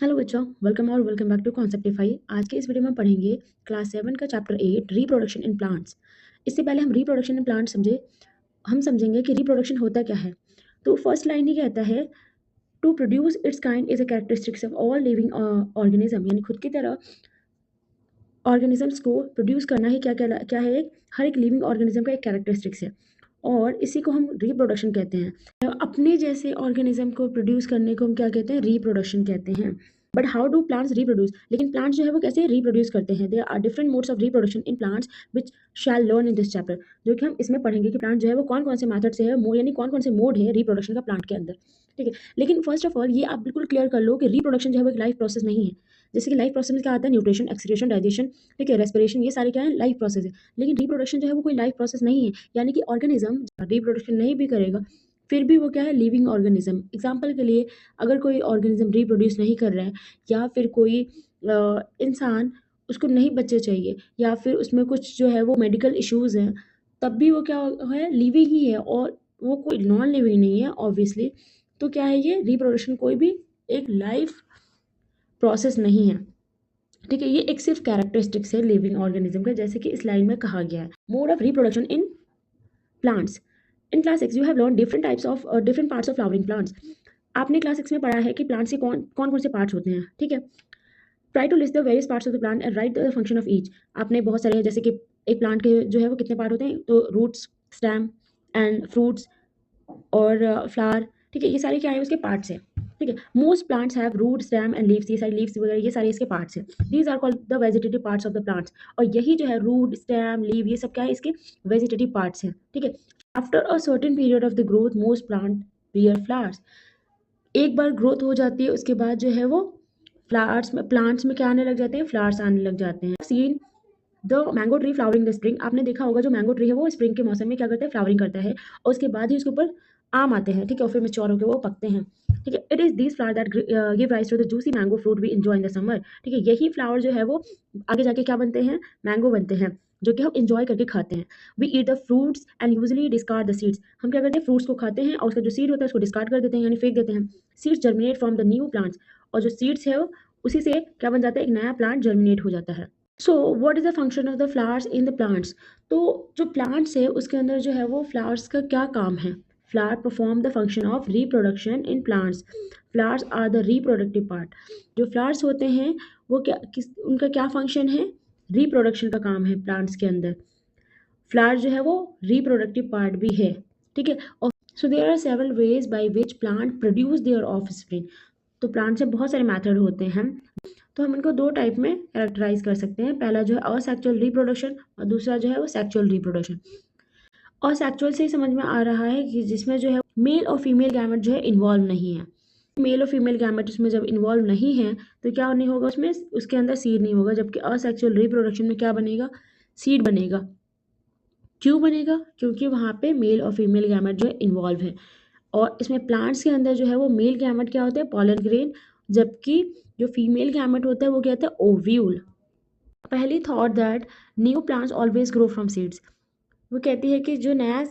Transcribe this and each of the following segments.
Hello बच्चों, welcome back to कॉन्सेप्टिफाई। आज के इस वीडियो में पढ़ेंगे क्लास 7 का चैप्टर 8 रिप्रोडक्शन इन प्लांट्स। इससे पहले हम रिप्रोडक्शन इन प्लांट हम समझेंगे कि रिप्रोडक्शन होता क्या है। तो फर्स्ट लाइन ही कहता है to produce its kind is a characteristics of all living organism, यानी खुद की तरह ऑर्गेनिजम्स को प्रोड्यूस करना ही क्या है, हर एक लिविंग ऑर्गेनिज्म का एक कैरेक्टरिस्टिक्स है और इसी को हम रिप्रोडक्शन कहते हैं। अपने जैसे ऑर्गेनिज्म को प्रोड्यूस करने को हम क्या कहते हैं, रिप्रोडक्शन कहते हैं। But how do plants reproduce, लेकिन प्लांट्स जो है वो कैसे रिप्रोड्यूस करते हैं। There are different modes of reproduction in plants which shall learn in this chapter. जो कि हम इसमें पढ़ेंगे कि प्लांट जो है वो कौन कौन से मेथड से है, मोड यानी कौन कौन से मोड है रिप्रोडक्शन का प्लांट के अंदर। ठीक है, लेकिन फर्स्ट ऑफ ऑल ये आप बिल्कुल क्लियर कर लो कि रिप्रोडक्शन जो है वो एक लाइफ प्रोसेस नहीं है। जैसे कि लाइफ प्रोसेस में क्या आता है, न्यूट्रिशन, एक्सक्रीशन, डाइजेशन, ठीक है, रेस्पिरेशन, ये सारे क्या है, लाइफ प्रोसेस है। लेकिन रिप्रोडक्शन जो है वो कोई लाइफ प्रोसेस नहीं है, यानी कि ऑर्गेनिज्म रिप्रोडक्शन नहीं भी करेगा फिर भी वो क्या है, लिविंग ऑर्गेनिज्म। एग्जाम्पल के लिए अगर कोई ऑर्गेनिज्म रिप्रोड्यूस नहीं कर रहा है या फिर कोई इंसान, उसको नहीं बच्चे चाहिए या फिर उसमें कुछ जो है वो मेडिकल इश्यूज हैं, तब भी वो क्या है, लिविंग ही है और वो कोई नॉन लिविंग नहीं है ऑब्वियसली। तो क्या है, ये रिप्रोडक्शन कोई भी एक लाइफ प्रोसेस नहीं है। ठीक है, ये एक सिर्फ कैरेक्टरिस्टिक्स है लिविंग ऑर्गेनिज्म का, जैसे कि इस लाइन में कहा गया है। Mode of reproduction in plants. In class 6 you have learn different parts of flowering plants. आपने क्लास 6 में पढ़ा है कि प्लांट्स के कौन कौन कौन से पार्ट्स होते हैं। ठीक है, try to list the various parts of the plant and write the function of each. आपने बहुत सारे, जैसे कि एक प्लांट के जो है वो कितने पार्ट होते हैं, तो रूट्स, स्टेम एंड फ्रूट्स और फ्लावर। ठीक है, ये सारे क्या है, उसके पार्ट्स हैं। ठीक है, most plants have root, stem and leaves. ये सारी लीव्स वगैरह ये सारे इसके पार्ट्स हैं। These are called the vegetative parts of the plants. और यही जो है रूट, स्टेम, लीव, ये सब क्या है, इसके वेजिटेटिव पार्ट्स हैं। ठीक है, after a certain period of the growth most plant beer flowers. एक बार ग्रोथ हो जाती है उसके बाद जो है वो फ्लावर्स में, प्लांट्स में क्या आने लग जाते हैं, फ्लावर्स आने लग जाते हैं। Seen the mango tree flowering the spring. आपने देखा होगा जो मैंगो ट्री है वो स्प्रिंग के मौसम में क्या करता है, फ्लावरिंग करता है और उसके बाद ही उसके ऊपर आम आते हैं। ठीक है, और फिर मैच्योर होकर वो पकते हैं। ठीक है, it is these flower that give rise to the juicy mango fruit we enjoy in the summer. ठीक है, यही फ्लावर जो है वो आगे जाके क्या बनते हैं, मैंगो बनते हैं, जो कि हम इंजॉय करके खाते हैं। We eat the fruits and usually discard the seeds. हम क्या करते हैं, फ्रूट्स को खाते हैं और उसका जो सीड होता है उसको डिस्कार्ड कर देते हैं, यानी फेंक देते हैं। Seeds germinate from the new plants. और जो सीड्स है उसी से क्या बन जाता है, एक नया प्लांट जर्मिनेट हो जाता है। So what is the function of the flowers in the plants. तो जो प्लांट्स है उसके अंदर जो है वो फ्लावर्स का क्या काम है। Flower perform the function of reproduction in plants. Flowers are the reproductive part. जो फ्लावर्स होते हैं वो उनका क्या फंक्शन है, रिप्रोडक्शन का काम है प्लांट्स के अंदर। फ्लावर जो है वो रिप्रोडक्टिव पार्ट भी है। ठीक है, और so there are several ways by which plant produce their offspring. तो प्लांट से बहुत सारे मेथड होते हैं, तो हम इनको दो टाइप में कैरेक्टराइज कर सकते हैं। पहला जो है असेक्सुअल रिप्रोडक्शन और दूसरा जो है वो सेक्सुअल रिप्रोडक्शन। और सेक्सुअल से ही समझ में आ रहा है कि जिसमें जो है मेल और फीमेल गैमेट जो है इन्वॉल्व नहीं है। मेल और फीमेल गैमेट उसमें जब इन्वॉल्व नहीं है तो क्या नहीं होगा, उसमें उसके अंदर सीड नहीं होगा। जबकि असेक्सुअल रिप्रोडक्शन में क्या बनेगा, सीड बनेगा। क्यों बनेगा, क्योंकि वहाँ पे मेल और फीमेल गैमेट जो है इन्वॉल्व है। और इसमें प्लांट्स के अंदर जो है वो मेल गैमेट क्या होता है, पॉलन ग्रेन, जबकि जो फीमेल गैमेट होता है वो क्या होता है, ओव्यूल। पहली thought that new plants always grow from seeds. वो कहती है कि जो नया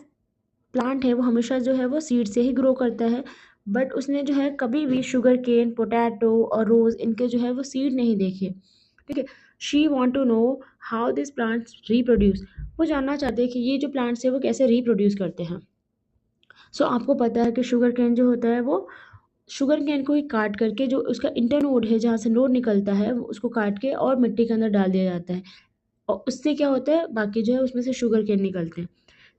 प्लांट है वो हमेशा जो है वो सीड से ही ग्रो करता है। बट उसने जो है कभी भी शुगर केन, पोटैटो और रोज, इनके जो है वो सीड नहीं देखे। ठीक है, she want to know how this plants reproduce. वो जानना चाहते हैं कि ये जो प्लांट्स है वो कैसे रिप्रोड्यूस करते हैं। सो आपको पता है कि शुगर केन जो होता है वो शुगर केन को ही काट करके, जो उसका इंटरनोड है जहाँ से नोड निकलता है, उसको काट के और मिट्टी के अंदर डाल दिया जाता है और उससे क्या होता है, बाकी जो है उसमें से शुगर केन निकलते हैं।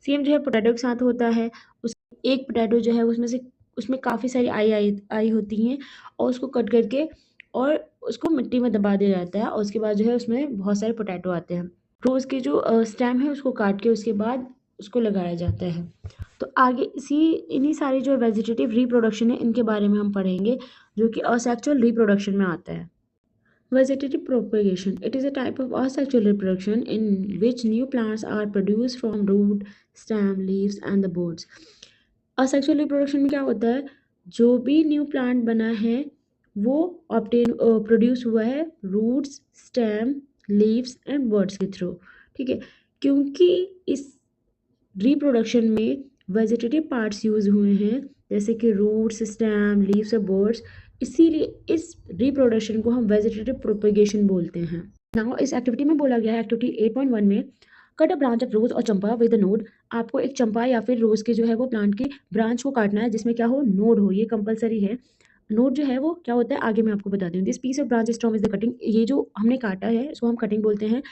सेम जो है पोटैटो के साथ होता है। उस एक पोटैटो जो है उसमें से, उसमें काफ़ी सारी आई आई आई होती हैं और उसको कट करके और उसको मिट्टी में दबा दिया जाता है और उसके बाद जो है उसमें बहुत सारे पोटैटो आते हैं। रोज़ की जो स्टेम है उसको काट के उसके बाद उसको लगाया जाता है। तो आगे इन्हीं सारी जो वेजिटेटिव रिप्रोडक्शन है इनके बारे में हम पढ़ेंगे, जो कि असेक्सुअल रिप्रोडक्शन में आता है। Vegetative propagation. It is a type of asexual reproduction in which new plants are produced from root, stem, leaves and the buds. Asexual reproduction में क्या होता है, जो भी न्यू प्लांट बना है वो प्रोड्यूस हुआ है roots, stem, leaves and buds के थ्रू। ठीक है, क्योंकि इस रिप्रोडक्शन में वेजिटेटिव पार्ट्स यूज हुए हैं, जैसे कि रूट्स, स्टेम, लीव्स और बर्ड्स, इसीलिए इस रिप्रोडक्शन को हम वेजिटेटिव प्रोपेगेशन बोलते हैं। नाउ इस एक्टिविटी में बोला गया है एक्टिविटी 8.1 में कट अ ब्रांच ऑफ रोज और चंपा विद अ नोड। आपको एक चंपा या फिर रोज के जो है वो प्लांट की ब्रांच को काटना है जिसमें क्या हो, नोड हो, ये कंपलसरी है। नोड जो है वो क्या होता है आगे मैं आपको बताती हूँ। This piece of branch is term is the cutting, ये जो हमने काटा है इसको हम कटिंग बोलते हैं।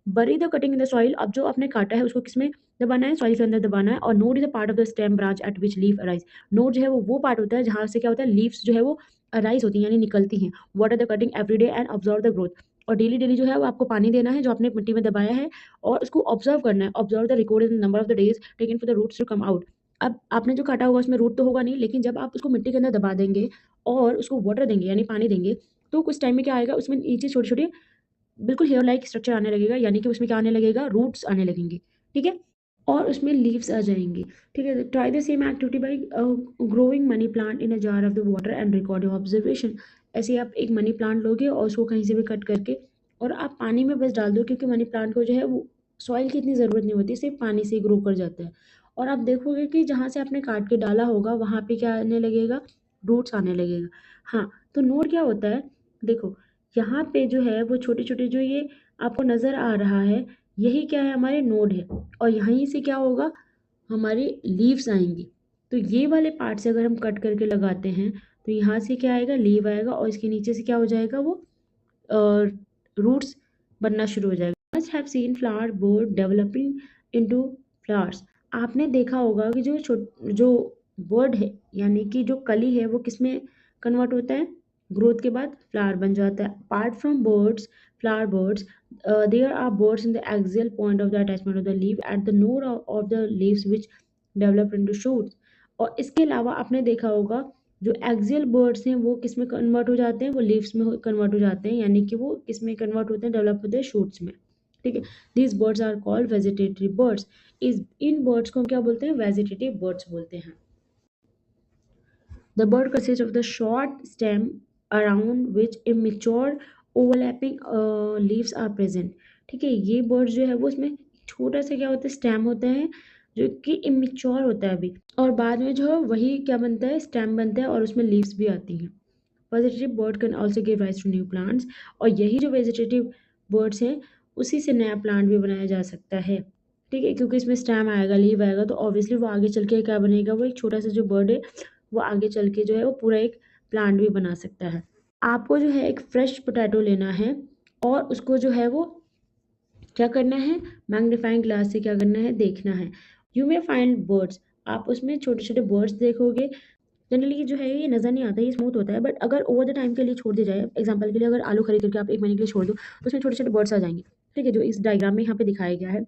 बरी the cutting in the soil, अब जो आपने काटा है उसको किसमें दबाना है, सॉइल के अंदर दबाना है। और node is a part of the stem branch at which leaf arise. Node जो है वो पार्ट होता है जहाँ से क्या होता है, लीव्स जो है वो अराइज होती हैं यानी निकलती हैं। Water the cutting every day and observe the growth, और डेली डेली जो है वो आपको पानी देना है जो आपने मिट्टी में दबाया है, और उसको ऑब्जर्व करना है। Observe the record number of the days taken for the roots to come out. अब आपने जो काटा होगा उसमें रूट तो होगा नहीं, लेकिन जब आप उसको मिट्टी के अंदर दबा देंगे और उसको वाटर देंगे यानी पानी देंगे, तो कुछ टाइम में क्या आएगा, उसमें नीचे छोटे छोटे बिल्कुल हेयर लाइक स्ट्रक्चर आने लगेगा, यानी कि उसमें क्या आने लगेगा, रूट्स आने लगेंगे। ठीक है, और उसमें लीव्स आ जाएंगी। ठीक है, try the same activity by growing money plant in a jar of the water and record your observation. ऐसे आप एक मनी प्लांट लोगे और उसको कहीं से भी कट करके और आप पानी में बस डाल दो, क्योंकि मनी प्लांट को जो है वो सॉइल की इतनी ज़रूरत नहीं होती, सिर्फ पानी से ग्रो कर जाता है। और आप देखोगे कि जहाँ से आपने काट के डाला होगा वहाँ पे क्या आने लगेगा, रूट्स आने लगेगा। हाँ, तो नोड क्या होता है, देखो यहाँ पे जो है वो छोटे छोटे जो ये आपको नज़र आ रहा है, यही क्या है, हमारे नोड है। और यहीं से क्या होगा, हमारी लीव्स आएंगी। तो ये वाले पार्ट से अगर हम कट करके लगाते हैं तो यहाँ से क्या आएगा, लीव आएगा, और इसके नीचे से क्या हो जाएगा, वो रूट्स बनना शुरू हो जाएगा। Must have seen flower board developing into flowers. आपने देखा होगा कि जो बर्ड है यानी कि जो कली है वो किस में कन्वर्ट होता है, ग्रोथ के बाद फ्लावर बन जाता है। Apart from buds, flower buds, there are buds in the axial point of the attachment of the leave at the node of the leaves which develop into shoots. और इसके अलावा आपने देखा होगा जो एक्सियल बर्ड्स हैं वो किस में कन्वर्ट हो जाते हैं, वो लीव्स में कन्वर्ट हो जाते हैं, यानी कि वो किस में कन्वर्ट होते हैं, डेवलप होते हैं शूट्स में। ठीक है, these buds are called vegetative buds. इस इन बर्ड्स को हम क्या बोलते हैं, वेजिटेटिव बर्ड्स बोलते हैं। The bird consists of the short stem around which immature overlapping leaves are present। ठीक है, ये बर्ड जो है वो इसमें छोटा सा क्या होता है, स्टेम होता है जो कि इमेच्योर होता है अभी, और बाद में जो है वही क्या बनता है, स्टेम बनता है और उसमें लीव्स भी आती हैं। Vegetative bud can also give rise to new plants, और यही जो वेजिटेटिव बर्ड्स हैं उसी से नया प्लांट भी बनाया जा सकता है। ठीक है, क्योंकि इसमें स्टेम आएगा, लीव आएगा, तो ऑब्वियसली वो आगे चल के क्या बनेगा, वो एक छोटा सा जो बर्ड है वो आगे चल के जो है वो पूरा एक प्लांट भी बना सकता है। आपको जो है एक फ्रेश पोटैटो लेना है और उसको जो है वो क्या करना है, मैग्नीफाइंग ग्लास से क्या करना है, देखना है। यू मे फाइंड बर्ड्स, आप उसमें छोटे छोटे बर्ड्स देखोगे। जनरली जो है ये नज़र नहीं आता, ये स्मूथ होता है, बट अगर ओवर द टाइम के लिए छोड़ दिया जाए, एग्जांपल के लिए अगर आलू खरीद करके आप 1 महीने के लिए छोड़ दो तो उसमें छोटे छोटे बर्ड्स आ जाएंगे। ठीक है, जो इस डायग्राम में यहाँ पे दिखाया गया है।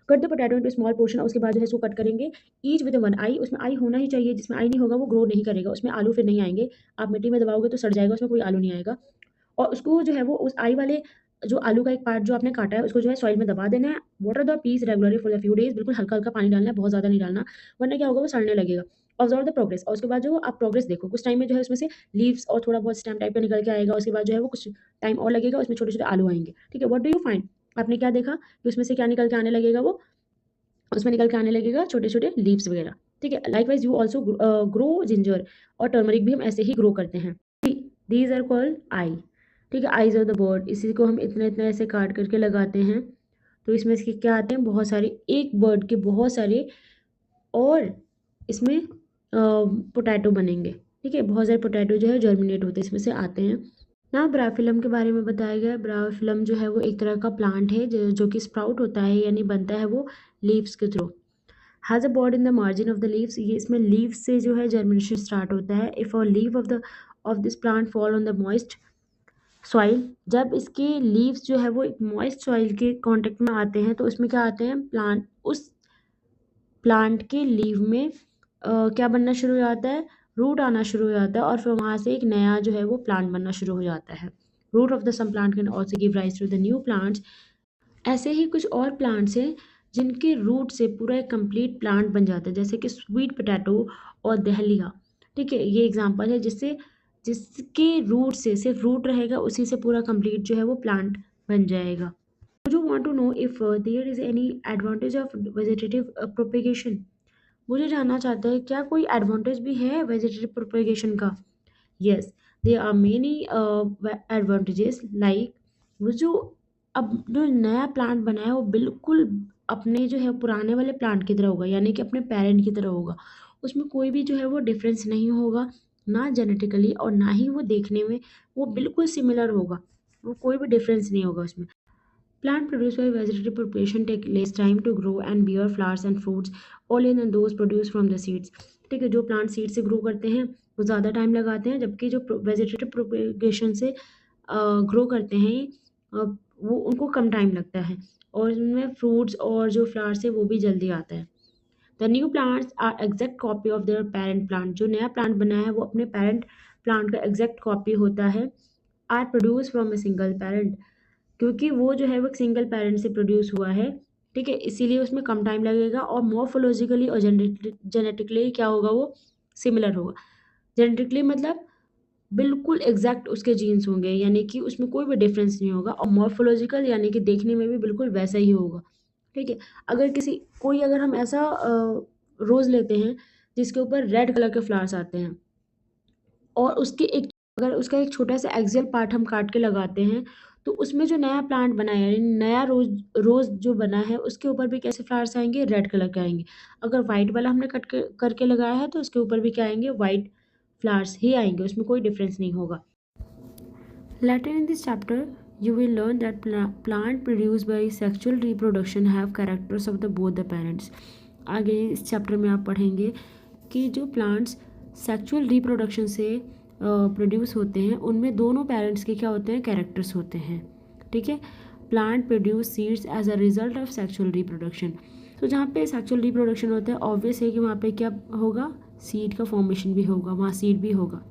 Cut the potato into small portion, उसके बाद जो है इसको कट करेंगे ईच विद वन आई, उसमें आई होना ही चाहिए, जिसमें आई नहीं होगा वो ग्रो नहीं करेगा, उसमें आलू फिर नहीं आएंगे। आप मिट्टी में दबाओगे तो सड़ जाएगा, उसमें कोई आलू नहीं आएगा। और उसको जो है वो उस आई वाले जो आलू का एक पार्ट जो आपने काटा है उसको जो है सॉइल में दबा देना है। Water the piece regularly for the few days, बिल्कुल हल्का हल्का पानी डालना है, बहुत ज़्यादा नहीं डालना, वरना क्या होगा, वो सड़ने लगेगा। ऑब्जर्व द प्रोग्रेस, और उसके बाद जो आप प्रोग्रेस देखो, कुछ टाइम में जो है उसमें से लीव्स और थोड़ा बहुत स्टेम टाइप का निकल के आएगा, उसके बाद जो है वो कुछ टाइम और लगेगा, उसमें छोटे छोटे आलू आएंगे। ठीक है, व्हाट डू यू फाइंड, आपने क्या देखा कि उसमें से क्या निकल के आने लगेगा, वो उसमें निकल के आने लगेगा छोटे छोटे लीव्स वगैरह। ठीक है, likewise you also grow ginger और टर्मरिक भी हम ऐसे ही ग्रो करते हैं। These are called eye. ठीक है, आईज ऑफ द बर्ड, इसी को हम इतना इतना ऐसे काट करके लगाते हैं, तो इसमें इसके क्या आते हैं, बहुत सारे, एक बर्ड के बहुत सारे, और इसमें पोटैटो बनेंगे। ठीक है, बहुत सारे पोटैटो जो है जर्मिनेट होते हैं, इसमें से आते हैं ना। ब्राफिलम के बारे में बताया गया है। ब्राफिलम जो है वो एक तरह का प्लांट है जो कि स्प्राउट होता है यानी बनता है वो लीव्स के through. Has a bird in the margin of the leaves, ये इसमें लीव्स से जो है जर्मिनेशन स्टार्ट होता है। If a leave of this plant fall on the moist soil, जब इसके लीव्स जो है वो एक मॉइस्ट सॉइल के कांटेक्ट में आते हैं तो उसमें क्या आते हैं, प्लांट, उस प्लांट के लीव में क्या बनना शुरू हो जाता है, रूट आना शुरू हो जाता है, और फिर वहाँ से एक नया जो है वो प्लांट बनना शुरू हो जाता है। Root of the some plant can also give rise to the new plants. ऐसे ही कुछ और प्लांट्स हैं जिनके रूट से पूरा एक कंप्लीट प्लांट बन जाता है, जैसे कि स्वीट पोटैटो और दहलिया। ठीक है, ये एग्जांपल है जिससे जिसके रूट से सिर्फ रूट रहेगा, उसी से पूरा कंप्लीट जो है वो प्लांट बन जाएगा। Would you want to know if there is any advantage of vegetative propagation? मुझे जानना चाहता है क्या कोई एडवांटेज भी है वेजिटेटिव प्रोपेगेशन का। Yes, they are many advantages like वो जो अब जो नया प्लांट बना है वो बिल्कुल अपने जो है पुराने वाले प्लांट की तरह होगा, यानी कि अपने पेरेंट की तरह होगा। उसमें कोई भी जो है वो डिफरेंस नहीं होगा, ना जेनेटिकली और ना ही वो देखने में वो बिल्कुल सिमिलर होगा, वो कोई भी डिफरेंस नहीं होगा उसमें। Plant produced by vegetative propagation take less time to grow and bear flowers and fruits only than those produced from the seeds। ठीक है, जो प्लांट सीड से ग्रो करते हैं वो ज़्यादा टाइम लगाते हैं, जबकि जो वेजिटेटिव प्रोपेगेशन से ग्रो करते हैं वो उनको कम टाइम लगता है और उनमें फ्रूट्स और जो फ्लावर्स है वो भी जल्दी आता है। The new plants are exact copy of their parent plant. जो नया प्लांट बना है वो अपने पेरेंट प्लांट का एग्जैक्ट कॉपी होता है। Are produce from a single parent, क्योंकि वो जो है वो एक सिंगल पेरेंट से प्रोड्यूस हुआ है। ठीक है, इसीलिए उसमें कम टाइम लगेगा और मॉर्फोलॉजिकली और जेनेटिकली क्या होगा, वो सिमिलर होगा। जेनेटिकली मतलब बिल्कुल एग्जैक्ट उसके जीन्स होंगे, यानी कि उसमें कोई भी डिफरेंस नहीं होगा, और मॉर्फोलॉजिकल यानी कि देखने में भी बिल्कुल वैसा ही होगा। ठीक है, अगर किसी कोई अगर हम ऐसा रोज़ लेते हैं जिसके ऊपर रेड कलर के फ्लावर्स आते हैं और उसके एक अगर उसका एक छोटा-सा एक्सियल पार्ट हम काट के लगाते हैं, तो उसमें जो नया प्लांट बना है, यानी नया रोज़ रोज़ जो बना है, उसके ऊपर भी कैसे फ्लावर्स आएँगे? रेड कलर के आएँगे। अगर व्हाइट वाला हमने कट के करके लगाया है, तो उसके ऊपर भी क्या आएँगे? व्हाइट फ्लावर्स ही आएँगे, उसमें कोई डिफरेंस नहीं होगा। Later in this chapter, you will learn that plant produced by sexual reproduction have characters of the both the parents। आगे इस चैप्टर में आप पढ़ेंगे कि जो प्लांट्स सेक्सुअल रिप्रोडक्शन से प्रोड्यूस होते हैं उनमें दोनों पेरेंट्स के क्या होते हैं? कैरेक्टर्स होते हैं। ठीक है, plant produce seeds as a result of sexual reproduction. तो जहाँ पे सेक्सुअल रिप्रोडक्शन होता है ऑब्वियस है कि वहाँ पे क्या होगा? सीड का फॉर्मेशन भी होगा, वहाँ सीड भी होगा।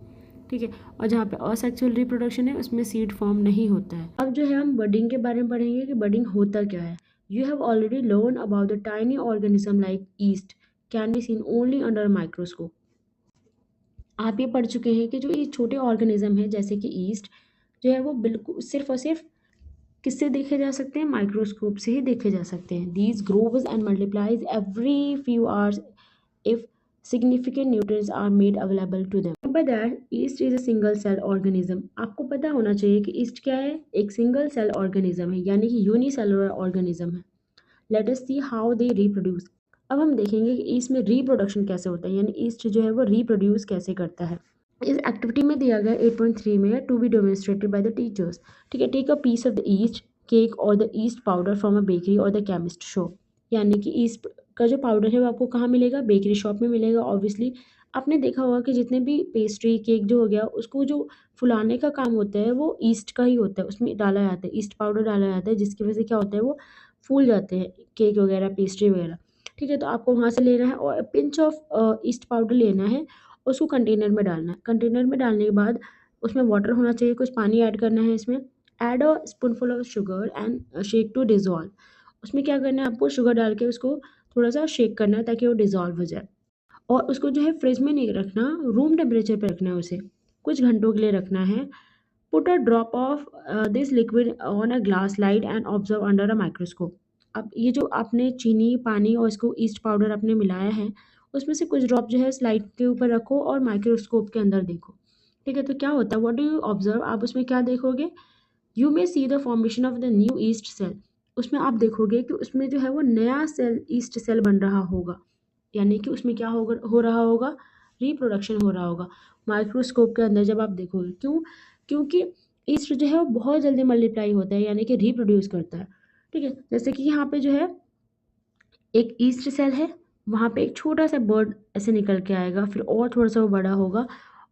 ठीक है, और जहाँ पे असेक्सुअल रिप्रोडक्शन है उसमें सीड फॉर्म नहीं होता है। अब जो है हम बडिंग के बारे में पढ़ेंगे कि बडिंग होता क्या है। You have already learn about the tiny organism like east can be seen only under microscope. आप ये पढ़ चुके हैं कि जो ये छोटे ऑर्गेनिज्म है जैसे कि ईस्ट जो है वो बिल्कुल सिर्फ और सिर्फ किससे देखे जा सकते हैं? माइक्रोस्कोप से ही देखे जा सकते हैं। These groves and multiplies every few hours if significant nutrients are made available to them। Remember that yeast is a single cell organism। आपको पता होना चाहिए कि yeast क्या है? एक single cell organism है, यानी कि unicellular organism है। Let us see how they reproduce। अब हम देखेंगे कि yeast में reproduction कैसे होता है, यानी yeast जो है वो reproduce कैसे करता है। इस एक्टिविटी में दिया गया 8.3 में to be demonstrated by the teachers. ठीक है, take a piece of the yeast cake और the yeast powder from a bakery और द केमिस्ट शॉप। यानी कि ईस्ट का जो पाउडर है वो आपको कहाँ मिलेगा? बेकरी शॉप में मिलेगा। ऑब्वियसली आपने देखा होगा कि जितने भी पेस्ट्री केक जो हो गया उसको जो फुलाने का काम होता है वो ईस्ट का ही होता है, उसमें डाला जाता है ईस्ट पाउडर डाला जाता है, जिसकी वजह से क्या होता है वो फूल जाते हैं केक वगैरह पेस्ट्री वगैरह। ठीक है, तो आपको वहाँ से लेना है और पिंच ऑफ ईस्ट पाउडर लेना है, उसको कंटेनर में डालना है। कंटेनर में डालने के बाद उसमें वाटर होना चाहिए, कुछ पानी ऐड करना है इसमें। Add a spoonful of sugar and shake to dissolve. उसमें क्या करना है आपको? शुगर डाल के उसको थोड़ा-सा शेक करना है ताकि वो डिज़ोल्व हो जाए। और उसको जो है फ्रिज में नहीं रखना, रूम टेम्परेचर पे रखना है उसे। कुछ घंटों के लिए रखना है। Put a drop of this liquid on a glass slide and observe under a microscope. अब ये जो आपने चीनी, पानी और इसको ईस्ट पाउडर आपने मिलाया है, उसमें से कुछ ड्रॉप जो है स्लाइड के ऊपर रखो और माइक्रोस्कोप के अंदर देखो। ठीक है, तो क्या होता है? What do you observe? आप उसमें क्या देखोगे? You may see the formation of the new yeast cell. उसमें आप देखोगे कि उसमें जो है वो नया सेल ईस्ट सेल बन रहा होगा, यानी कि उसमें क्या हो रहा होगा? रिप्रोडक्शन हो रहा होगा माइक्रोस्कोप के अंदर जब आप देखोगे। क्यों? क्योंकि ईस्ट जो है वो बहुत जल्दी मल्टीप्लाई होता है, यानी कि रिप्रोड्यूस करता है। ठीक है, जैसे कि यहाँ पे जो है एक ईस्ट सेल है, वहाँ पे एक छोटा सा बर्ड ऐसे निकल के आएगा, फिर और थोड़ा सा वो बड़ा होगा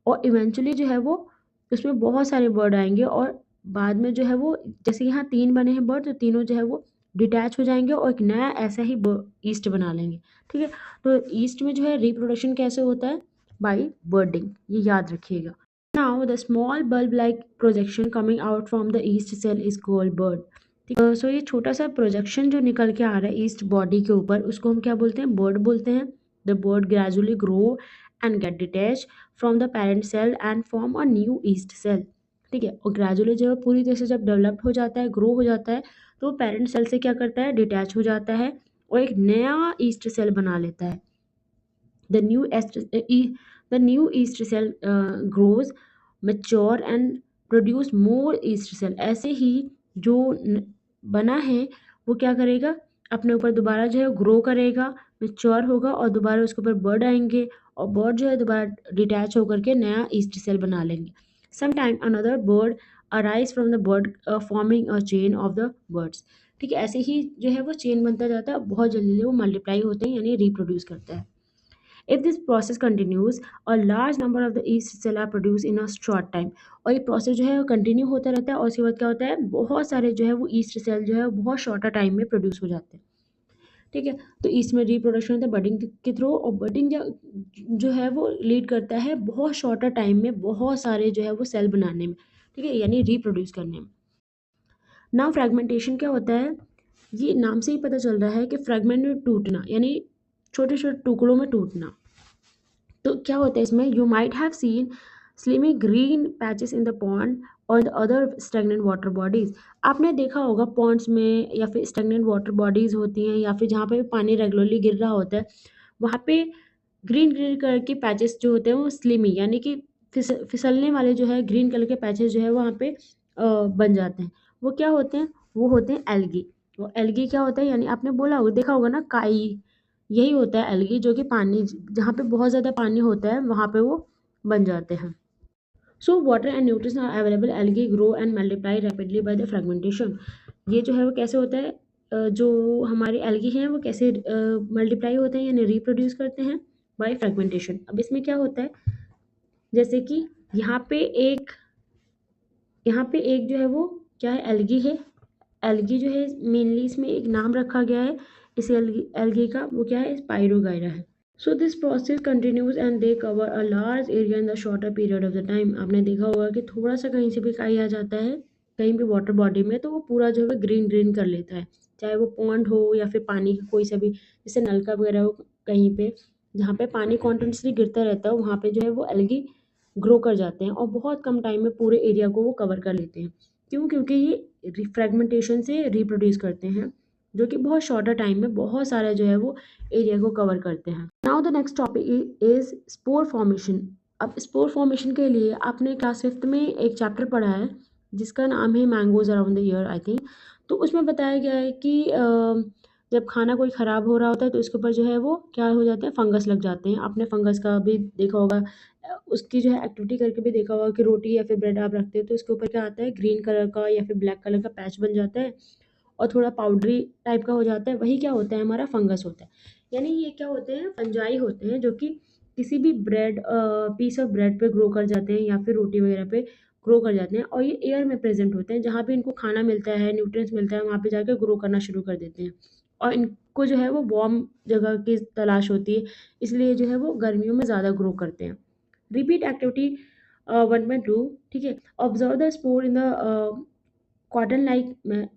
और इवेंचुअली जो है वो उसमें बहुत सारे बर्ड आएंगे और बाद में जो है वो जैसे यहाँ 3 बने हैं बर्ड, तो तीनों जो है वो डिटैच हो जाएंगे और एक नया ऐसा ही ईस्ट बना लेंगे। ठीक है, तो ईस्ट में जो है रिप्रोडक्शन कैसे होता है? बाई बर्डिंग, ये याद रखिएगा। Now the small bulb like projection coming out from the yeast cell is called bud. So ये छोटा सा प्रोजेक्शन जो निकल के आ रहा है ईस्ट बॉडी के ऊपर, उसको हम क्या बोलते हैं? बर्ड बोलते हैं। The bud gradually grow and get detach from the parent cell and form a new yeast cell. ठीक है, और ग्रेजुअली जो है पूरी तरह से जब डेवलप्ड हो जाता है, ग्रो हो जाता है, तो पेरेंट सेल से क्या करता है? डिटैच हो जाता है और एक नया ईस्ट सेल बना लेता है। The new est- e- the new yeast cell grows mature and produce more yeast cell. ऐसे ही जो बना है वो क्या करेगा, अपने ऊपर दोबारा जो है ग्रो करेगा, मैच्योर होगा और दोबारा उसके ऊपर बर्ड आएंगे और बर्ड जो है दोबारा डिटैच होकर के नया ईस्ट सेल बना लेंगे। Some time another bud arise from the bud forming a chain of the buds. ठीक है, ऐसे ही जो है वो चेन बनता जाता है, बहुत जल्दी वो मल्टीप्लाई होते हैं यानी रिप्रोड्यूस करते हैं। If this process continues, a large number of the yeast cell are produced in a short time। और ये प्रोसेस जो है वो कंटिन्यू होता रहता है और उसके बाद क्या होता है, बहुत सारे जो है वो ईस्ट सेल जो है वो बहुत शॉर्टर टाइम में प्रोड्यूस हो जाते हैं। ठीक है, तो ईस्ट में रिप्रोडक्शन होता है बडिंग के थ्रू, और बडिंग जो है वो लीड करता है बहुत शॉर्टर टाइम में बहुत सारे जो है वो सेल बनाने में। ठीक है, यानी रिप्रोड्यूस करने में। नाउ फ्रेगमेंटेशन क्या होता है, ये नाम से ही पता चल रहा है कि फ्रेगमेंट में टूटना यानी छोटे छोटे टुकड़ों में टूटना। तो क्या होता है इसमें, you might have seen slimy green patches in the pond और the other stagnant water bodies. आपने देखा होगा पॉन्ड्स में या फिर स्टेगनेंट वाटर बॉडीज होती हैं या फिर जहाँ पे पानी रेगुलरली गिर रहा होता है, वहाँ पे ग्रीन ग्रीन कलर के पैचेस जो होते हैं वो स्लिमी यानी कि फिसलने वाले जो है ग्रीन कलर के पैचेस जो है वहाँ पे बन जाते हैं। वो क्या होते हैं, वो होते हैं एल्गी। वो एल्गी क्या होता है, यानी आपने बोला होगा देखा होगा ना काई, यही होता है एल्गी, जो कि पानी जहाँ पे बहुत ज़्यादा पानी होता है वहाँ पे वो बन जाते हैं। So water and nutrition are available, algae grow and multiply rapidly by the fragmentation. ये जो है वो कैसे होता है, जो हमारे एल्गी हैं वो कैसे मल्टीप्लाई होते हैं यानी रिप्रोड्यूस करते हैं बाय फ्रेगमेंटेशन। अब इसमें क्या होता है, जैसे कि यहाँ पे एक यहाँ पे एक जो है वो क्या है, एल्गी है। एल्गी जो है मेनली इसमें एक नाम रखा गया है इस एल्गी का, वो क्या है, स्पाइरोगाइरा है। So this process continues and they cover a large area in the shorter period of the time. आपने देखा होगा कि थोड़ा सा कहीं से भी काई आ जाता है कहीं भी वाटर बॉडी में तो वो पूरा जो है ग्रीन ग्रीन कर लेता है, चाहे वो पॉन्ड हो या फिर पानी का कोई सा भी, जैसे नलका वगैरह हो कहीं पे जहाँ पे पानी कॉन्टिन्यूसली गिरता रहता है वहाँ पे जो है वो एल्गी ग्रो कर जाते हैं और बहुत कम टाइम में पूरे एरिया को वो कवर कर लेते हैं। क्यों, क्योंकि ये फ्रेगमेंटेशन से रिप्रोड्यूस करते हैं, जो कि बहुत शॉर्टर टाइम में बहुत सारा जो है वो एरिया को कवर करते हैं। Now the next topic is spore formation. अब स्पोर फॉर्मेशन के लिए आपने क्लास 5th में एक चैप्टर पढ़ा है जिसका नाम है mangoes around the year I think. तो उसमें बताया गया है कि जब खाना कोई ख़राब हो रहा होता है तो इसके ऊपर जो है वो क्या हो जाते हैं, फंगस लग जाते हैं। आपने फंगस का भी देखा होगा, उसकी जो है एक्टिविटी करके भी देखा होगा कि रोटी या फिर ब्रेड आप रखते हैं तो इसके ऊपर क्या आता है, ग्रीन कलर का या फिर ब्लैक कलर का पैच बन जाता है और थोड़ा पाउडरी टाइप का हो जाता है, वही क्या होता है, हमारा फंगस होता है। यानी ये क्या होते हैं, फंजाई होते हैं जो कि किसी भी ब्रेड पीस ऑफ ब्रेड पे ग्रो कर जाते हैं या फिर रोटी वगैरह पे ग्रो कर जाते हैं और ये एयर में प्रेजेंट होते हैं, जहाँ पे इनको खाना मिलता है, न्यूट्रिएंट्स मिलता है, वहाँ पे जाकर ग्रो करना शुरू कर देते हैं। और इनको जो है वो वार्म जगह की तलाश होती है, इसलिए जो है वो गर्मियों में ज़्यादा ग्रो करते हैं। Repeat activity 1.2। ठीक है, observe the spore in the cotton like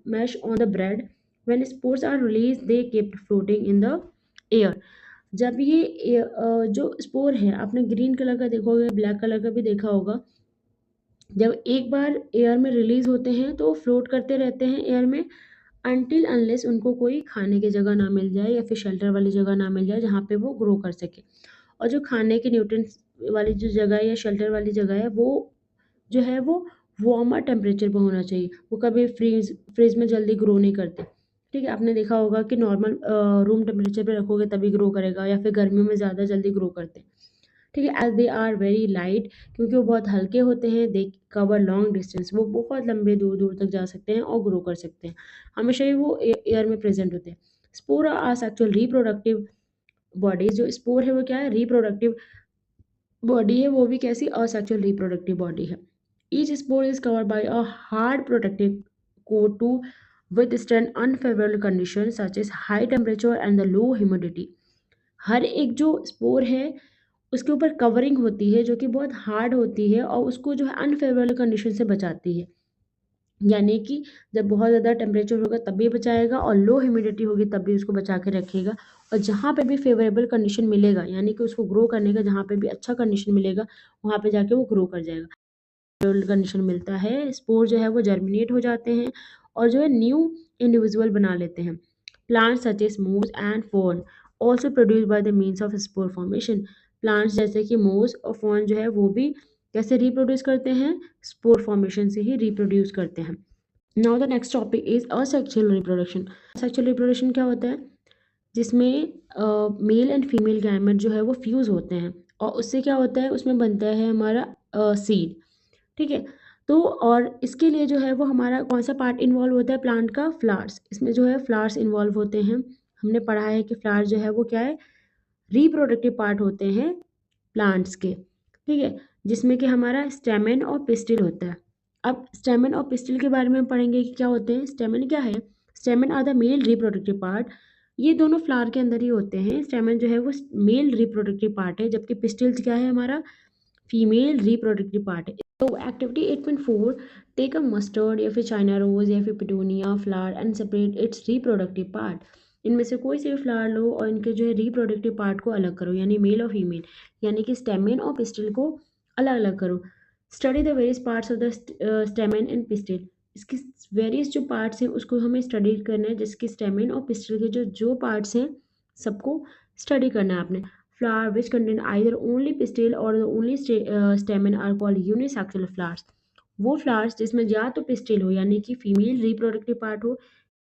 mesh on the bread. When spores are released they kept floating in the air। जब ये जो स्पोर है, आपने ग्रीन कलर का देखा होगा, ब्लैक कलर का भी देखा होगा, जब एक बार एयर में रिलीज होते हैं तो फ्लोट करते रहते हैं एयर में अनटिल अनलेस उनको कोई खाने की जगह ना मिल जाए या फिर शेल्टर वाली जगह ना मिल जाए जहाँ पे वो ग्रो कर सके। और जो खाने के न्यूट्रिएंट्स वाली जो जगह है या शेल्टर वाली जगह है वो जो है वो वार्मर टेम्परेचर पे होना चाहिए, वो कभी फ्रीज में जल्दी ग्रो नहीं करते। ठीक है, आपने देखा होगा कि नॉर्मल रूम टेम्परेचर पे रखोगे तभी ग्रो करेगा या फिर गर्मियों में ज़्यादा जल्दी ग्रो करते हैं। ठीक है, as they are very light, क्योंकि वो बहुत हल्के होते हैं, दे कवर लॉन्ग डिस्टेंस, वो बहुत लंबे दूर दूर तक जा सकते हैं और ग्रो कर सकते हैं, हमेशा ही वो एयर में प्रेजेंट होते हैं। Spore are sexual reproductive bodies, जो स्पोर है वो क्या है, रिप्रोडक्टिव बॉडी है, वो भी कैसी, असेक्सुअल रिप्रोडक्टिव बॉडी है। Each spore is covered by a hard protective coat to withstand unfavorable conditions such as high temperature and the low humidity। हर एक जो स्पोर है उसके ऊपर कवरिंग होती है जो कि बहुत हार्ड होती है और उसको जो है अनफेवरेबल कंडीशन से बचाती है, यानी कि जब बहुत ज़्यादा टेम्परेचर होगा तब भी बचाएगा और लो ह्यूमिडिटी होगी तब भी उसको बचा के रखेगा। और जहाँ पे भी फेवरेबल कंडीशन मिलेगा यानी कि उसको ग्रो करने का जहाँ पे भी अच्छा कंडीशन मिलेगा वहाँ पे जाके वो ग्रो कर जाएगा। कंडीशन मिलता है, स्पोर जो है वो जर्मिनेट हो जाते हैं और जो है न्यू इंडिविजुअल बना लेते हैं। Plants such as moves and fern also produce by the means of spore formation. Plants जैसे कि मोज और फर्न जो है वो भी कैसे रिप्रोड्यूस करते हैं? स्पोर फॉर्मेशन से ही रिप्रोड्यूस करते हैं। Now the next topic is asexual reproduction. Sexual reproduction क्या होता है? जिसमें मेल एंड फीमेल गैमेट जो है वो फ्यूज़ होते हैं और उससे क्या होता है, उसमें बनता है हमारा सीड। ठीक है, तो और इसके लिए जो है वो हमारा कौन सा पार्ट इन्वॉल्व होता है? प्लांट का फ्लावर्स। इसमें जो है फ्लावर्स इन्वॉल्व होते हैं। हमने पढ़ा है कि फ्लावर जो है वो क्या है? रिप्रोडक्टिव पार्ट होते हैं प्लांट्स के। ठीक है, जिसमें कि हमारा स्टेमन और पिस्टिल होता है। अब स्टेमन और पिस्टिल के बारे में हम पढ़ेंगे कि क्या होते हैं। स्टेमन क्या है? Stamen are the male reproductive part. ये दोनों फ्लावर के अंदर ही होते हैं। स्टेमन जो है वो मेल रिप्रोडक्टिव पार्ट है, जबकि पिस्टिल क्या है? हमारा फीमेल रिप्रोडक्टिव पार्ट है। तो एक्टिविटी 8.4, टेक अ मस्टर्ड या फिर चाइना रोज या फिर petunia flower and separate it's reproductive part. इनमें से कोई से भी फ्लावर लो और इनके जो है रिप्रोडक्टिव पार्ट को अलग करो, यानी मेल और फीमेल, यानी कि स्टेमेन और पिस्टिल को अलग अलग करो। Study the various parts of the stamen and pistil. इसके वेरियस जो पार्ट्स हैं उसको हमें स्टडी करना है, जिसके स्टेमेन और पिस्टिल के जो जो पार्ट्स हैं सबको स्टडी करना है आपने। Flower which contain either only pistil or the only stamen are called unisexual flowers. वो फ्लावर्स जिसमें या तो पिस्टिल हो यानी कि फीमेल रिप्रोडक्टिव पार्ट हो,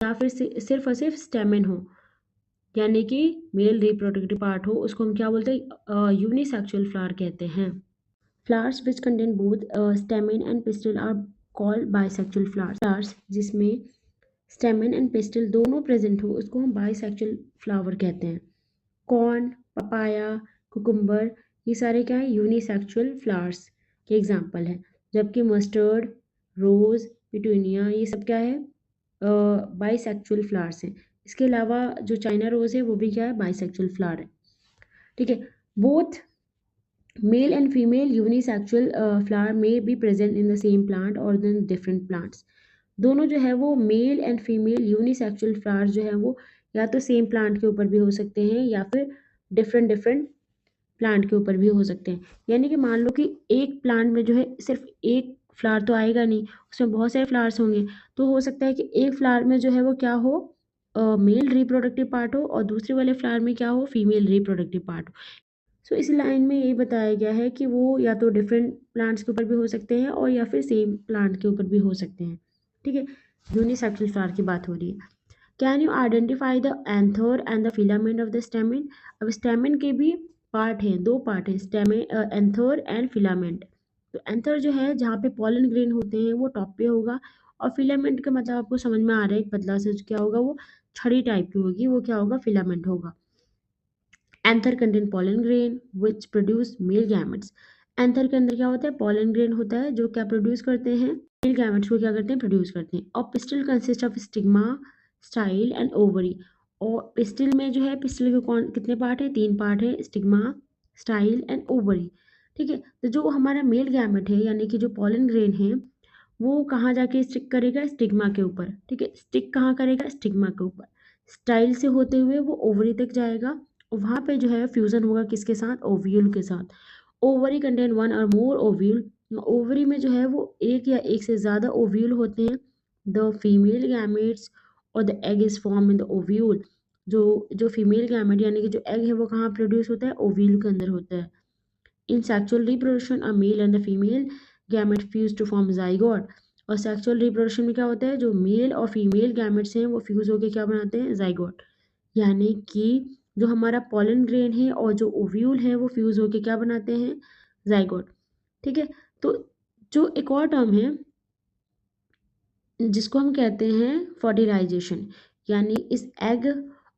या फिर सिर्फ और सिर्फ स्टेमेन हो यानी कि मेल रिप्रोडक्टिव पार्ट हो, उसको हम क्या बोलते हैं? यूनिसेक्सुअल फ्लावर कहते हैं। Flowers which contain both stamen and pistil are called bisexual flowers. Flowers जिसमें स्टेमेन एंड पिस्टिल दोनों प्रेजेंट हो उसको हम बाइसेक्सुअल फ्लावर कहते हैं। कॉर्न, पपाया, कुकुम्बर, ये सारे क्या है? यूनिसेक्सुअल फ्लावर्स के एग्जाम्पल हैं। जबकि मस्टर्ड, रोज, पिटूनिया ये सब क्या है? बाइसेक्सुअल फ्लावर्स हैं। इसके अलावा जो चाइना रोज है वो भी क्या है? बाइसेक्सुअल फ्लावर है। ठीक है, both male and female unisexual flower may be present in the same plant और इन डिफरेंट प्लांट्स। दोनों जो है वो mail and female unisexual flowers जो है वो या तो सेम प्लांट के ऊपर भी हो सकते हैं या फिर डिफरेंट डिफरेंट प्लांट के ऊपर भी हो सकते हैं। यानी कि मान लो कि एक प्लांट में जो है सिर्फ एक फ्लावर तो आएगा नहीं, उसमें बहुत सारे फ्लावर्स होंगे। तो हो सकता है कि एक फ्लावर में जो है वो क्या हो? मेल रिप्रोडक्टिव पार्ट हो और दूसरे वाले फ्लावर में क्या हो? फीमेल रिप्रोडक्टिव पार्ट हो। सो इस लाइन में यही बताया गया है कि वो या तो डिफरेंट प्लांट्स के ऊपर भी हो सकते हैं और या फिर सेम प्लांट के ऊपर भी हो सकते हैं। ठीक है, यूनिसेक्सुअल फ्लावर की बात हो रही है। Can you identify the anther and the filament of the stamen? अब स्टेमिन के भी पार्ट हैं, दो पार्ट हैं, स्टेमिन एंथर एंड फिलामेंट। तो एंथर जो है जहाँ पे पॉलन ग्रेन होते हैं वो टॉप पे होगा, और फिलामेंट का मतलब आपको समझ में आ रहा है, एक पतला से क्या होगा? वो छड़ी टाइप की होगी, वो क्या होगा? फिलामेंट होगा। Anther contain pollen grain which produce male gametes. Anther के अंदर क्या होता है? पॉलन ग्रेन होता है जो क्या प्रोड्यूस करते हैं? मेल गैमेट्स को क्या करते हैं? प्रोड्यूस करते हैं। और pistil consist of stigma, style and ovary. और पिस्टिल में जो है, पिस्टिल के कौन कितने पार्ट है? तीन पार्ट है, स्टिग्मा, स्टाइल एंड ओवरी। ठीक है, तो जो हमारा मेल गैमेट है यानी कि जो पॉलन ग्रेन है वो कहाँ जाके स्टिक करेगा? स्टिग्मा के ऊपर। ठीक है, स्टिक कहाँ करेगा? स्टिग्मा के ऊपर। स्टाइल से होते हुए वो ओवरी तक जाएगा, वहाँ पे जो है फ्यूजन होगा किसके साथ? ओव्यूल के साथ। ओवरी कंटेन वन और मोर ओव्यूल। ओवरी में जो है वो एक या एक से ज़्यादा ओव्यूल होते हैं। द फीमेल गैमेट्स और the egg is form in the ovule. जो जो फीमेल गैमेट यानी कि जो एग है वो कहाँ प्रोड्यूस होता है? ओव्यूल के अंदर होता है। In sexual reproduction a male and the female gamete fuse to form zygote. और सेक्सुअल रिप्रोडक्शन में क्या होता है? जो मेल और फीमेल गैमेट्स हैं वो फ्यूज होकर क्या बनाते हैं? जाइगोट। यानी कि जो हमारा पॉलन ग्रेन है और जो ओव्यूल है वो फ्यूज होके क्या बनाते हैं? जाइगोट। ठीक है, तो जो एक और टर्म है जिसको हम कहते हैं फर्टिलाइजेशन, यानी इस एग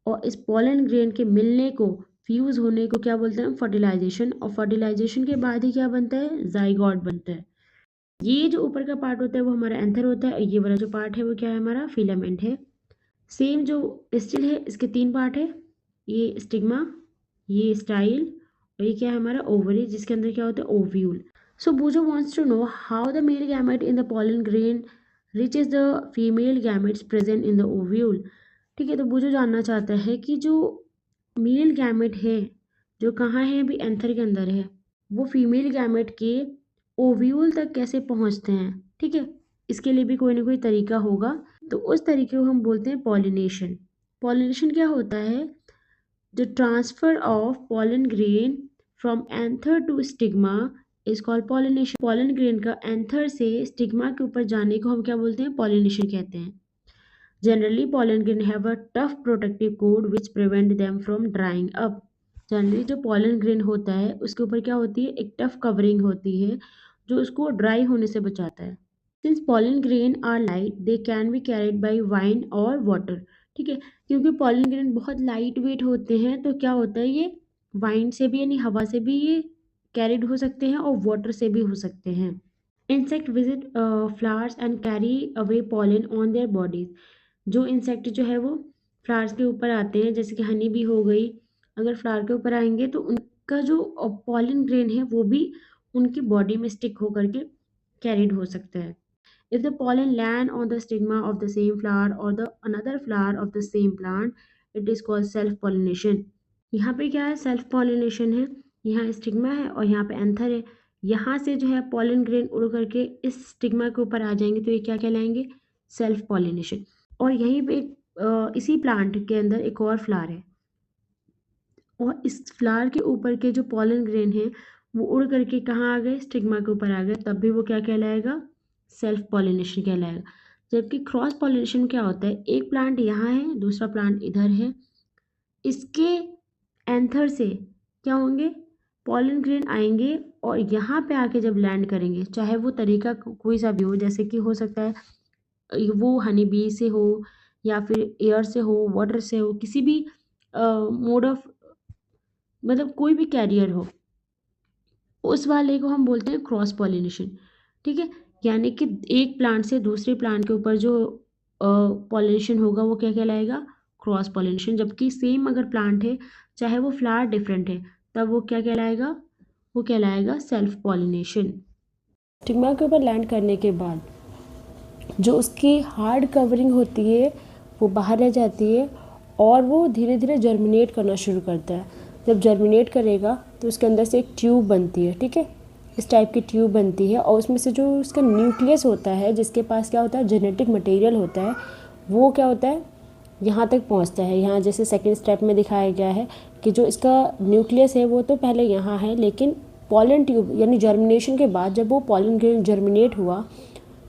और इस पॉलन ग्रेन के मिलने को, फ्यूज होने को क्या बोलते हैं? फर्टिलाइजेशन। और फर्टिलाइजेशन के बाद ही क्या बनता है? जाइगोट बनता है। ये जो ऊपर का पार्ट होता है वो हमारा एंथर होता है, ये वाला जो पार्ट है वो क्या है? हमारा फिलामेंट है। सेम जो पिस्टिल है इसके तीन पार्ट है, ये स्टिग्मा, ये स्टाइल, और ये क्या है? हमारा ओवरी, जिसके अंदर क्या होता है? Ovule. So Boojho wants to know how the male gamete in the pollen grain reaches the female gametes present in the ovule. ठीक है, तो बूजो जानना चाहता है कि जो मेल गैमेट है जो कहाँ है? अभी एंथर के अंदर है, वो फीमेल गैमेट के ओव्यूल तक कैसे पहुंचते हैं? ठीक है, इसके लिए भी कोई ना कोई तरीका होगा, तो उस तरीके को हम बोलते हैं पॉलिनेशन। पॉलिनेशन क्या होता है? The transfer of pollen grain from anther to stigma is called pollination. Pollen grain का एंथर से स्टिग्मा के ऊपर जाने को हम क्या बोलते हैं? पॉलिनेशन कहते हैं। Generally pollen grain have a tough protective code which prevent them from drawing up. Generally जो पॉलन ग्रेन होता है उसके ऊपर क्या होती है? एक टफ कवरिंग होती है जो उसको ड्राई होने से बचाता है। Since pollen grain are light they can be carried by wind और वाटर। ठीक है, क्योंकि पॉलन ग्रेन बहुत लाइट वेट होते हैं तो क्या होता है, ये वाइन से भी यानी हवा से भी ये कैरिड हो सकते हैं और वाटर से भी हो सकते हैं। Insect visit flowers and carry away pollen on their bodies. जो इंसेक्ट जो है वो फ्लावर्स के ऊपर आते हैं, जैसे कि हनी बी हो गई, अगर फ्लावर के ऊपर आएंगे तो उनका जो पॉलन ग्रेन है वो भी उनकी बॉडी में स्टिक होकर के कैरिड हो सकता है। If the pollen land on the stigma of the same flower or the another flower of the same plant, it is called self-pollination. यहाँ पे क्या है? सेल्फ पॉलिनेशन है। यहाँ स्टिग्मा है और यहाँ पे एंथर है। यहाँ से जो है पॉलन ग्रेन उड़ करके इस स्टिग्मा के ऊपर आ जाएंगे तो ये क्या कहलाएंगे? Self pollination. और यहीं पे इसी प्लांट के अंदर एक और फ्लावर है और इस फ्लावर के ऊपर के जो पॉलन ग्रेन है वो उड़ करके कहाँ आ गए? स्टिग्मा के ऊपर आ गए, तब भी वो क्या कहलाएगा? सेल्फ पॉलिनेशन कहलाएगा। जबकि क्रॉस पॉलिनेशन क्या होता है? एक प्लांट यहाँ है, दूसरा प्लांट इधर है, इसके एंथर से क्या होंगे? पॉलन ग्रेन आएंगे और यहाँ पे आके जब लैंड करेंगे, चाहे वो तरीका कोई सा भी हो, जैसे कि हो सकता है वो हनी बी से हो या फिर एयर से हो, वाटर से हो, किसी भी मोड ऑफ मतलब कोई भी कैरियर हो, उस वाले को हम बोलते हैं क्रॉस पॉलिनेशन। ठीक है, यानी कि एक प्लांट से दूसरे प्लांट के ऊपर जो पॉलिनेशन होगा वो क्या कहलाएगा? Cross pollination. जबकि सेम अगर प्लांट है, चाहे वो फ्लावर डिफरेंट है, तब वो क्या कहलाएगा? वो कहलाएगा सेल्फ पॉलिनेशन। स्टिग्मा के ऊपर लैंड करने के बाद जो उसकी हार्ड कवरिंग होती है वो बाहर रह जाती है और वो धीरे धीरे जर्मिनेट करना शुरू करता है। जब जर्मिनेट करेगा तो उसके अंदर से एक ट्यूब बनती है। ठीक है, इस टाइप की ट्यूब बनती है और उसमें से जो उसका न्यूक्लियस होता है, जिसके पास क्या होता है? जेनेटिक मटेरियल होता है, वो क्या होता है? यहाँ तक पहुँचता है। यहाँ जैसे सेकेंड स्टेप में दिखाया गया है कि जो इसका न्यूक्लियस है वो तो पहले यहाँ है, लेकिन पॉलन ट्यूब यानी जर्मिनेशन के बाद जब वो पॉलन ग्रेन जर्मिनेट हुआ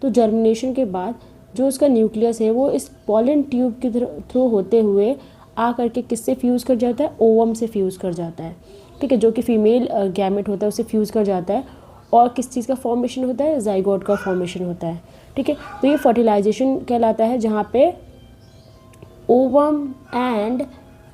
तो जर्मिनेशन के बाद जो उसका न्यूक्लियस है वो इस पॉलन ट्यूब के थ्रू होते हुए आ करके किससे फ्यूज़ कर जाता है? ओवम से फ्यूज़ कर जाता है। ठीक है, जो कि फीमेल गैमेट होता है उससे फ्यूज़ कर जाता है और किस चीज़ का फॉर्मेशन होता है? ज़ाइगोट का फॉर्मेशन होता है। ठीक है, तो ये फर्टिलाइजेशन कहलाता है, जहाँ पे ओवम एंड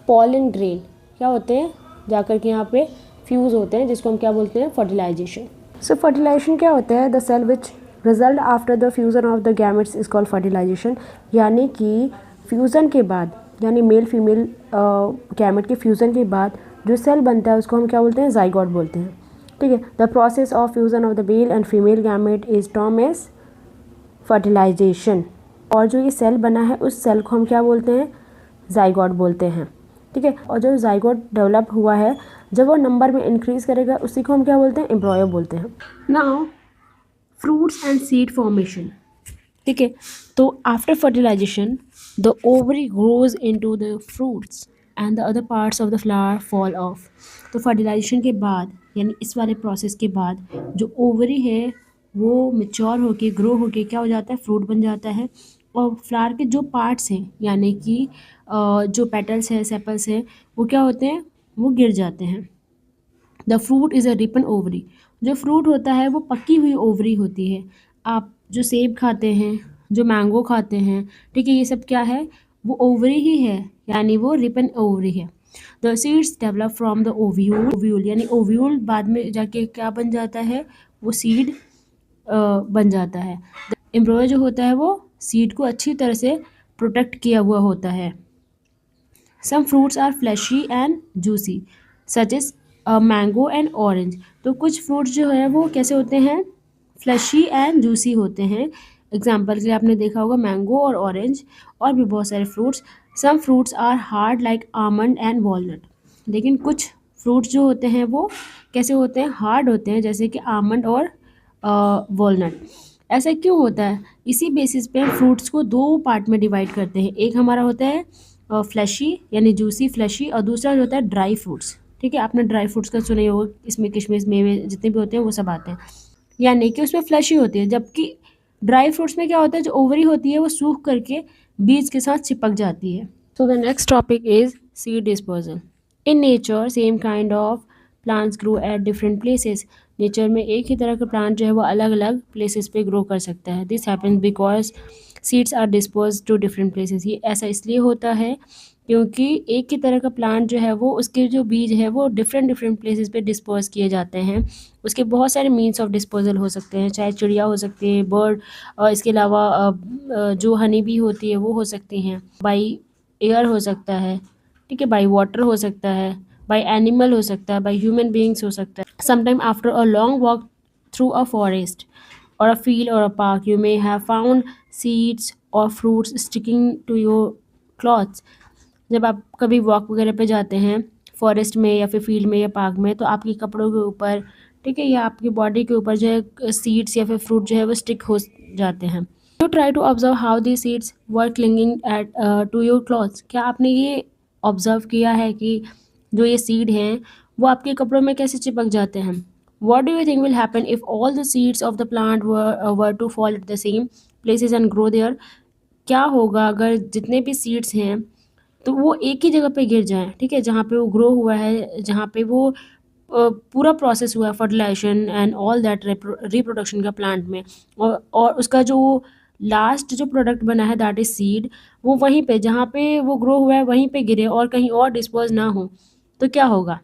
पॉलन ग्रेन क्या होते हैं? जाकर के यहाँ पे फ्यूज़ होते हैं, जिसको हम क्या बोलते हैं? फर्टिलाइजेशन। सो फर्टिलाइजेशन क्या होता है? The cell which result after the fusion of the gametes is called fertilisation. यानी कि फ्यूज़न के बाद, यानी मेल फीमेल गैमेट के फ्यूज़न के बाद जो सेल बनता है उसको हम क्या बोलते हैं? ज़ाइगोट बोलते हैं। ठीक है, the process of fusion of the male and female gamete is term as fertilisation. और जो ये सेल बना है उस सेल को हम क्या बोलते हैं? ज़ाइगोट बोलते हैं। ठीक है, और जो ज़ाइगोट डेवलप हुआ है जब वो नंबर में इंक्रीज़ करेगा उसी को हम क्या बोलते हैं? एम्ब्रॉयो बोलते हैं। Now fruits and seed formation. ठीक है, तो after fertilisation the ovary grows into the fruits and the other parts of the flower fall off. तो फर्टिलाइजेशन के बाद यानी इस वाले प्रोसेस के बाद जो ओवरी है वो मैच्योर होके ग्रो होके क्या हो जाता है? फ्रूट बन जाता है और फ्लावर के जो पार्ट्स हैं यानी कि जो पेटल्स हैं, सेपल्स हैं, वो क्या होते हैं? वो गिर जाते हैं। The fruit is a Ripon ovary. जो फ्रूट होता है वो पकी हुई ओवरी होती है। आप जो सेब खाते हैं, जो मैंगो खाते हैं, ठीक है, ये सब क्या है? वो ओवरी ही है, यानी वो रिपन ओवरी है। The seeds develop from the ovule. Ovule यानी ओव्यूल बाद में जाके क्या बन जाता है? वो सीड बन जाता है। एम्ब्रॉयो जो होता है वो सीड को अच्छी तरह से प्रोटेक्ट किया हुआ होता है। Some fruits are fleshy and juicy such is mango and orange. तो कुछ फ्रूट्स जो है वो कैसे होते हैं? फ्लैशी एंड जूसी होते हैं। एग्जाम्पल के लिए आपने देखा होगा मैंगो और ऑरेंज, और भी बहुत सारे fruits. Some fruits are hard like almond and walnut. लेकिन कुछ फ्रूट्स जो होते हैं वो कैसे होते हैं? हार्ड होते हैं, जैसे कि आमंड और वॉलनट। ऐसा क्यों होता है? इसी बेसिस पे फ्रूट्स को दो पार्ट में डिवाइड करते हैं। एक हमारा होता है फ्लैशी यानी जूसी फ्लैशी, और दूसरा जो होता है ड्राई फ्रूट्स। ठीक है, आपने ड्राई फ्रूट्स का सुना ही होगा, इसमें किशमिश मेवे जितने भी होते हैं वो सब आते हैं, यानी कि उसमें फ्लैश ही होती है। जबकि ड्राई फ्रूट्स में क्या होता है, जो ओवरी होती है वो सूख करके बीज के साथ चिपक जाती है। So the next topic is seed disposal. In nature same kind of plants grow at different places. Nature में एक ही तरह का प्लांट जो है वो अलग अलग प्लेसेस पे ग्रो कर सकता है। This happens because seeds are dispose to different places. ये ऐसा इसलिए होता है क्योंकि एक ही तरह का प्लांट जो है वो उसके जो बीज है वो डिफरेंट डिफरेंट प्लेसेस पे डिस्पोज किए जाते हैं। उसके बहुत सारे मीन्स ऑफ डिस्पोजल हो सकते हैं, चाहे चिड़िया हो सकती है, बर्ड, और इसके अलावा जो हनी बी होती है वो हो सकती हैं, बाई एयर हो सकता है, ठीक है, बाई वाटर हो सकता है, बाई एनिमल हो सकता है, बाई ह्यूमन बींग्स हो सकता है। Sometime after a long walk through a forest or a field or a park, you may have found seeds or fruits sticking to your clothes. जब आप कभी वॉक वगैरह पे जाते हैं फॉरेस्ट में या फिर फील्ड में या पार्क में, तो आपके कपड़ों के ऊपर, ठीक है, या आपकी बॉडी के ऊपर जो है सीड्स या फिर फ्रूट जो है वो स्टिक हो जाते हैं। You try to observe how the seeds were clinging at to your clothes. क्या आपने ये ऑब्जर्व किया है कि जो ये सीड हैं वो आपके कपड़ों में कैसे चिपक जाते हैं? What do you think will happen if all the seeds of the plant were to fall at the same places and grow there? क्या होगा अगर जितने भी सीड्स हैं तो वो एक ही जगह पे गिर जाएं, ठीक है, जहाँ पे वो ग्रो हुआ है, जहाँ पे वो पूरा प्रोसेस हुआ है fertilisation and all that reproduction का प्लांट में, और उसका जो लास्ट जो प्रोडक्ट बना है दैट इज सीड, वो वहीं पे जहाँ पे वो ग्रो हुआ है वहीं पे गिरे और कहीं और डिस्पोज ना हो, तो क्या होगा?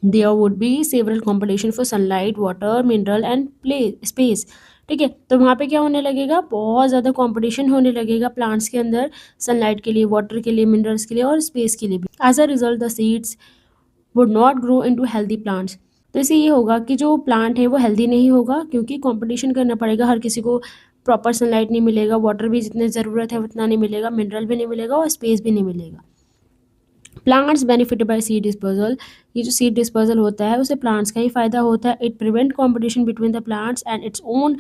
There would be several competition for sunlight, water, mineral and play space. ठीक है, तो वहाँ पे क्या होने लगेगा, बहुत ज़्यादा कंपटीशन होने लगेगा प्लांट्स के अंदर, सनलाइट के लिए, वाटर के लिए, मिनरल्स के लिए और स्पेस के लिए भी। As a result the seeds would not grow into healthy plants. तो इससे ये होगा कि जो प्लांट है वो हेल्दी नहीं होगा, क्योंकि कंपटीशन करना पड़ेगा, हर किसी को प्रॉपर सनलाइट नहीं मिलेगा, वाटर भी जितनी ज़रूरत है उतना नहीं मिलेगा, मिनरल भी नहीं मिलेगा और स्पेस भी नहीं मिलेगा। Plants benefited bye seed disposal. ये जो सीड डिस्पोजल होता है उसे प्लांट्स का ही फायदा होता है। It prevent competition between the plants and its own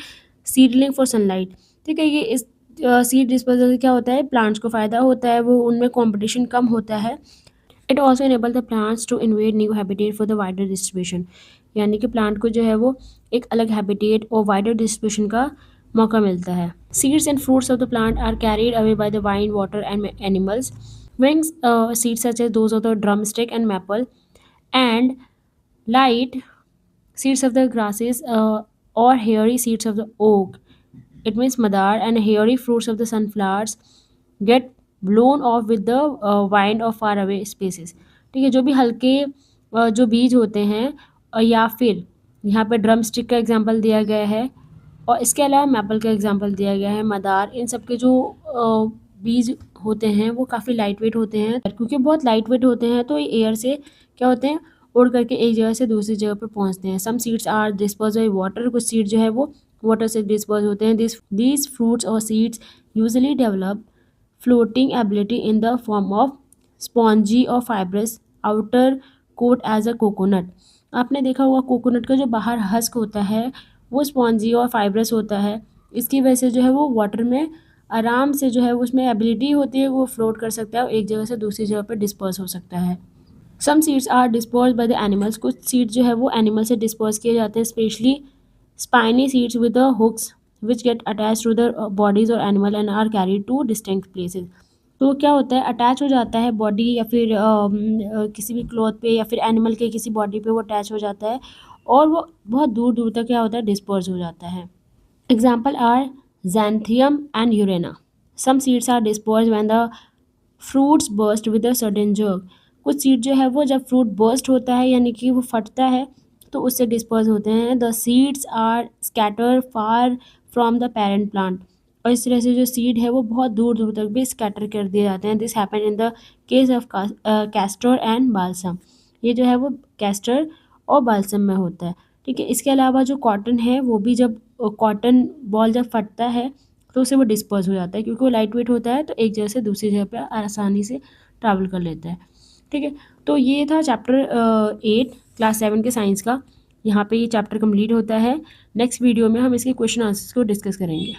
seedling for sunlight. ठीक है, ये इस सीड डिस्पोजल से क्या होता है, प्लांट्स को फ़ायदा होता है, वो उनमें कॉम्पिटिशन कम होता है। It also enable the plants to invade new habitat for the wider distribution. यानी कि प्लांट को जो है वो एक अलग हैबिटेट और वाइडर डिस्ट्रीब्यूशन का मौका मिलता है। Seeds and fruits of the plant are carried away by the wind, water and animals. Wings seeds such as those of the drumstick and maple, and light seeds of the grasses or hairy seeds of the oak, it means madar, and hairy fruits of the sunflowers get blown off with the wind of far away spaces. ठीक है, जो भी हल्के जो बीज होते हैं, या फिर यहाँ पे ड्रम स्टिक का एग्जाम्पल दिया गया है और इसके अलावा मैपल का एग्जाम्पल दिया गया है, मदार, इन सब के जो बीज होते हैं वो काफ़ी लाइट वेट होते हैं। क्योंकि बहुत लाइट वेट होते हैं तो ये एयर से क्या होते हैं, उड़ करके एक जगह से दूसरी जगह पर पहुंचते हैं। Some seeds are dispose by water, कुछ सीड जो है वो वाटर से डिस्पोज होते हैं। दीज फ्रूट्स और seeds usually develop floating ability in the form of spongy और fibrous outer coat as a coconut. आपने देखा होगा कोकोनट का जो बाहर हस्क होता है वो स्पॉन्जी और फाइब्रस होता है, इसकी वजह से जो है वो वाटर में आराम से जो है उसमें एबिलिटी होती है, वो फ्लोट कर सकता है और एक जगह से दूसरी जगह पर डिस्पर्स हो सकता है। Some seeds are disperse by the animals, कुछ सीड्स जो है वो एनिमल से डिस्पर्स किए जाते हैं, specially spiny seeds with the hooks which get attach to the bodies और animal and are carried to distinct places. तो क्या होता है, अटैच हो जाता है बॉडी या फिर किसी भी क्लॉथ पे या फिर एनिमल के किसी बॉडी पे वो अटैच हो जाता है और वो बहुत दूर दूर तक क्या होता है, डिस्पर्स हो जाता है। Example are xanthium and urena. Some seeds are dispersed when the fruits burst with a sudden jerk. कुछ सीड जो है वो जब फ्रूट बर्स्ट होता है यानी कि वो फटता है तो उससे डिस्पर्स होते हैं। The seeds are scatter far from the parent plant, और इस तरह से जो सीड है वो बहुत दूर दूर तक भी स्कैटर कर दिए जाते हैं। This happen in the case of castor and balsam. ये जो है वो कैस्टर और बाल्सम में होता है। ठीक है, इसके अलावा जो कॉटन है वो भी जब कॉटन बॉल जब फटता है तो उसे वो डिस्पर्स हो जाता है, क्योंकि वो लाइट वेट होता है तो एक जगह से दूसरी जगह पे आसानी से ट्रैवल कर लेता है। ठीक है, तो ये था चैप्टर 8 क्लास 7 के साइंस का। यहाँ पे ये चैप्टर कंप्लीट होता है। नेक्स्ट वीडियो में हम इसके क्वेश्चन आंसर्स को डिस्कस करेंगे।